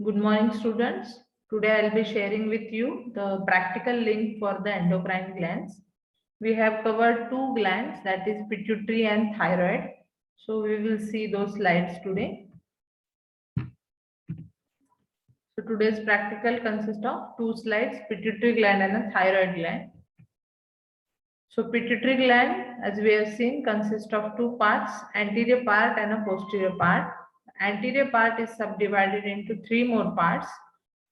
Good morning, students. Today I'll be sharing with you the practical link for the endocrine glands. We have covered two glands, that is pituitary and thyroid. So we will see those slides today. So today's practical consists of two slides, pituitary gland and a thyroid gland. So pituitary gland, as we have seen, consists of two parts, anterior part and a posterior part. Anterior part is subdivided into three more parts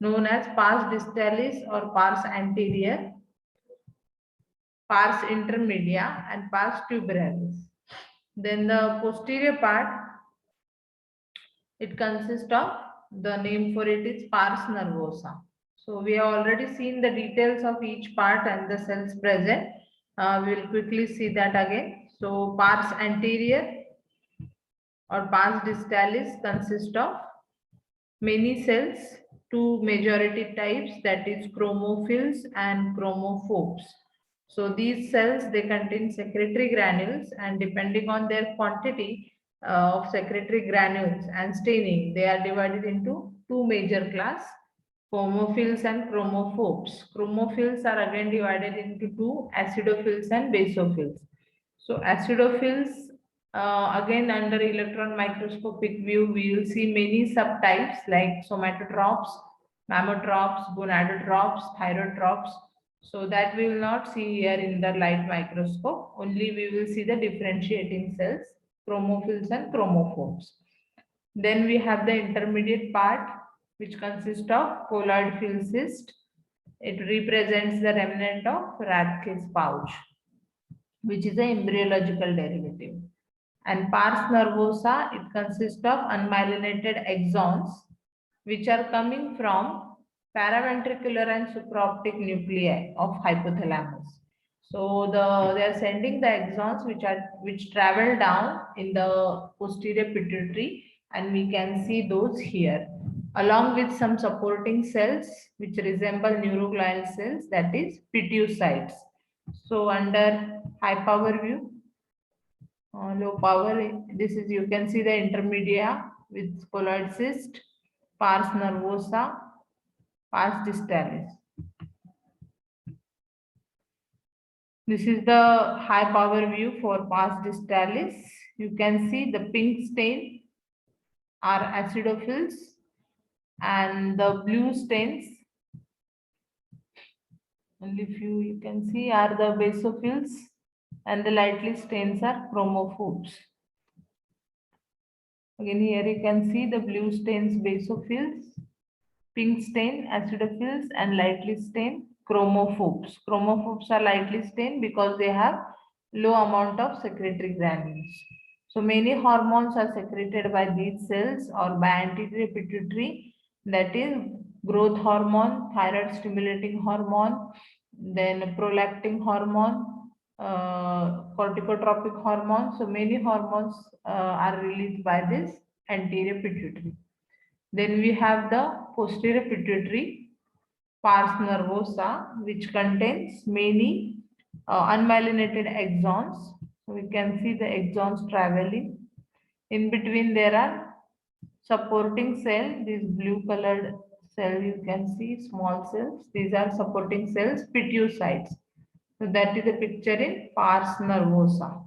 known as pars distalis or pars anterior, pars intermedia and pars tuberalis. Then the posterior part, it consists of, the name for it is pars nervosa. So we have already seen the details of each part and the cells present. We will quickly see that again. So pars anterior or pars distalis consists of many cells, two majority types, that is chromophils and chromophobes. So these cells, they contain secretory granules, and depending on their quantity of secretory granules and staining, they are divided into two major class, chromophils and chromophobes. Chromophils are again divided into two, acidophils and basophils. So acidophils, again under electron microscopic view, we will see many subtypes like somatotrophs, mammotrophs, gonadotrophs, thyrotrophs. So that we will not see here in the light microscope. Only we will see the differentiating cells, chromophils and chromophobes. Then we have the intermediate part, which consists of colloid field cyst. It represents the remnant of Rathke's pouch, which is an embryological derivative. And pars nervosa, it consists of unmyelinated axons, which are coming from paraventricular and supraoptic nuclei of hypothalamus. So they are sending the axons which travel down in the posterior pituitary, and we can see those here, along with some supporting cells which resemble neuroglial cells, that is pituocytes. So under high power view, low power, this is, you can see the intermedia with colloid cyst, pars nervosa, pars distalis. This is the high power view for pars distalis. You can see the pink stain are acidophils, and the blue stains, only few you can see, are the basophils, and the lightly stains are chromophobes. Again, here you can see the blue stains basophils, pink stain acidophils, and lightly stained chromophobes. Chromophobes are lightly stained because they have low amount of secretory granules. So many hormones are secreted by these cells or by anterior pituitary, that is growth hormone, thyroid stimulating hormone, then prolactin hormone, corticotropic hormone. So many hormones are released by this anterior pituitary. Then we have the posterior pituitary, pars nervosa, which contains many unmyelinated axons. So we can see the axons traveling. In between there are supporting cell, these blue colored cell you can see, small cells. These are supporting cells, pituocytes. So that is the picture in pars nervosa.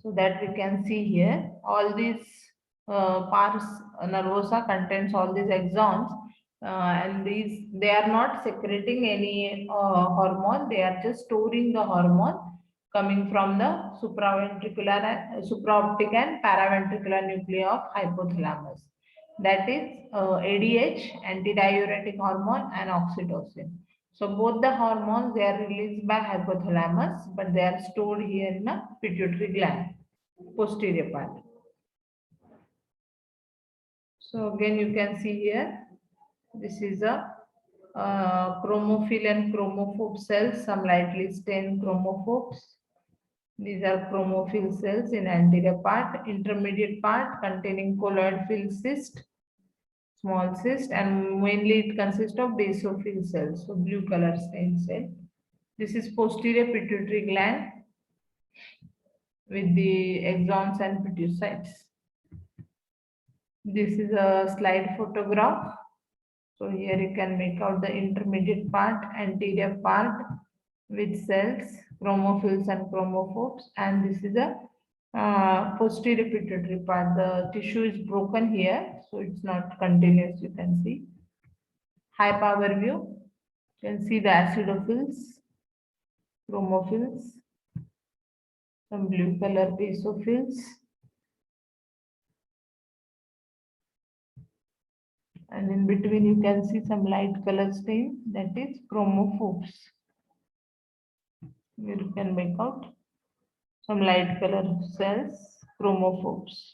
So that we can see here, all these pars nervosa contains all these axons, and these, they are not secreting any hormone, they are just storing the hormone coming from the supraventricular and supraoptic and paraventricular nuclei of hypothalamus, that is ADH, antidiuretic hormone, and oxytocin. So both the hormones, they are released by hypothalamus, but they are stored here in a pituitary gland, posterior part. So again, you can see here, this is a chromophil and chromophobe cells, some lightly stained chromophobes. These are chromophil cells in anterior part, intermediate part containing colloid field cyst, small cyst, and mainly it consists of basophil cells, so blue color stain cell. This is posterior pituitary gland with the axons and pituocytes. This is a slide photograph. So here you can make out the intermediate part, anterior part with cells, chromophils and chromophores, and this is a posterior pituitary part. The tissue is broken here, so it's not continuous. You can see high power view. You can see the acidophils, chromophils, some blue color basophils, and in between you can see some light color stain, that is chromophores. Here you can make out some light color cells, chromophores.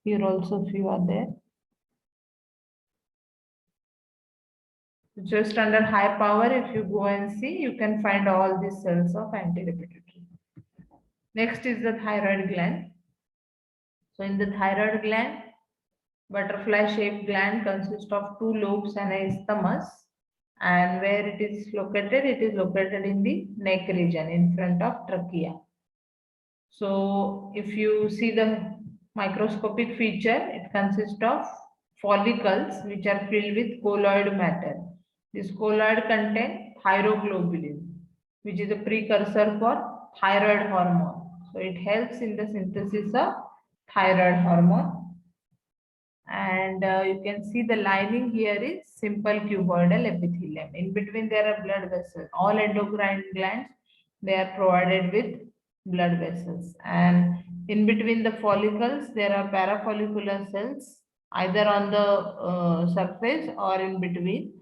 Here also few are there. Just under high power, if you go and see, you can find all these cells of anterior pituitary. Next is the thyroid gland. So in the thyroid gland, butterfly shaped gland consists of two lobes and a isthmus. And where it is located in the neck region in front of trachea. So if you see the microscopic feature, it consists of follicles which are filled with colloid matter. This colloid contain thyroglobulin, which is a precursor for thyroid hormone. So it helps in the synthesis of thyroid hormone. And you can see the lining here is simple cuboidal epithelium. In between there are blood vessels. All endocrine glands, they are provided with blood vessels. And in between the follicles, there are parafollicular cells, either on the surface or in between.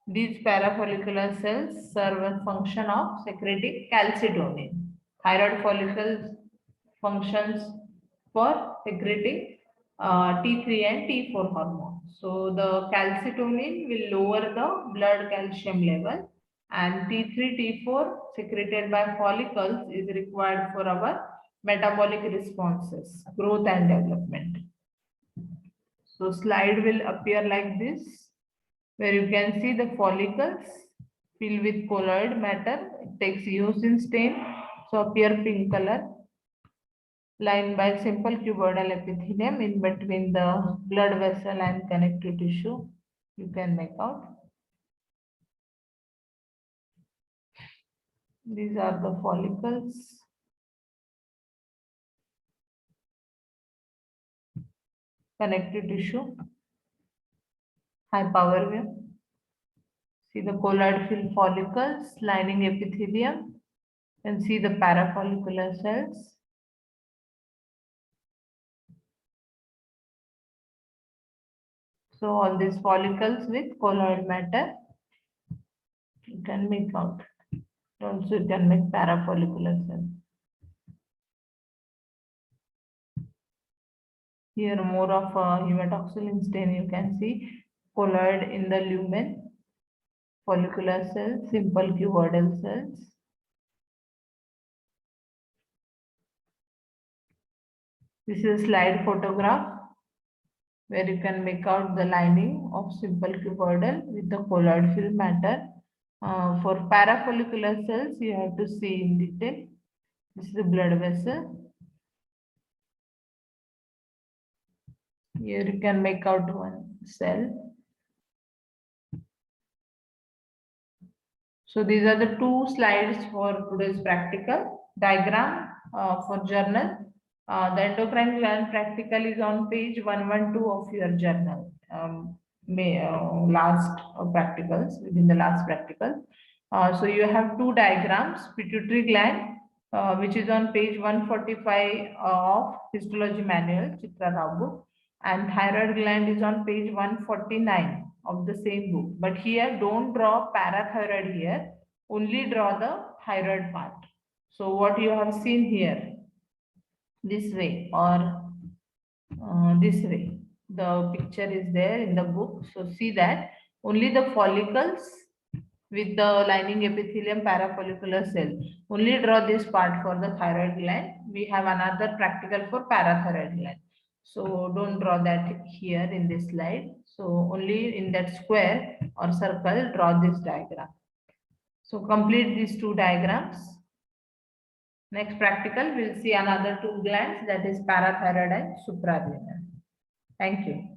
These parafollicular cells serve a function of secreting calcitonin. Thyroid follicles functions for secreting T3 and T4 hormone. So the calcitonin will lower the blood calcium level, and T3, T4 secreted by follicles is required for our metabolic responses, growth and development. So slide will appear like this, where you can see the follicles filled with colloid matter. It takes eosin stain, so appear pink color, lined by simple cuboidal epithelium in between the blood vessel and connective tissue. You can make out. These are the follicles. Connective tissue. High power view. See the colloid filled follicles lining epithelium, and see the parafollicular cells. So all these follicles with colloid matter, you can make out. Also you can make parafollicular cells. Here more of hematoxylin stain you can see, colloid in the lumen, follicular cells, simple cuboidal cells. This is a slide photograph where you can make out the lining of simple cuboidal with the colloid filled matter. For parafollicular cells, you have to see in detail. This is a blood vessel. Here you can make out one cell. So these are the two slides for today's practical diagram for journal. The endocrine gland practical is on page 112 of your journal. Last practicals, within the last practical. So you have two diagrams, pituitary gland, which is on page 145 of histology manual, Chitra Rao book, and thyroid gland is on page 149 of the same book. But here don't draw parathyroid here, only draw the thyroid part. So what you have seen here, this way or this way, the picture is there in the book. So see that only the follicles with the lining epithelium, parafollicular cell, only draw this part for the thyroid gland. We have another practical for parathyroid gland. So don't draw that here in this slide. So only in that square or circle, draw this diagram. So complete these two diagrams. Next practical, we'll see another two glands, that is parathyroid and suprarenal. Thank you.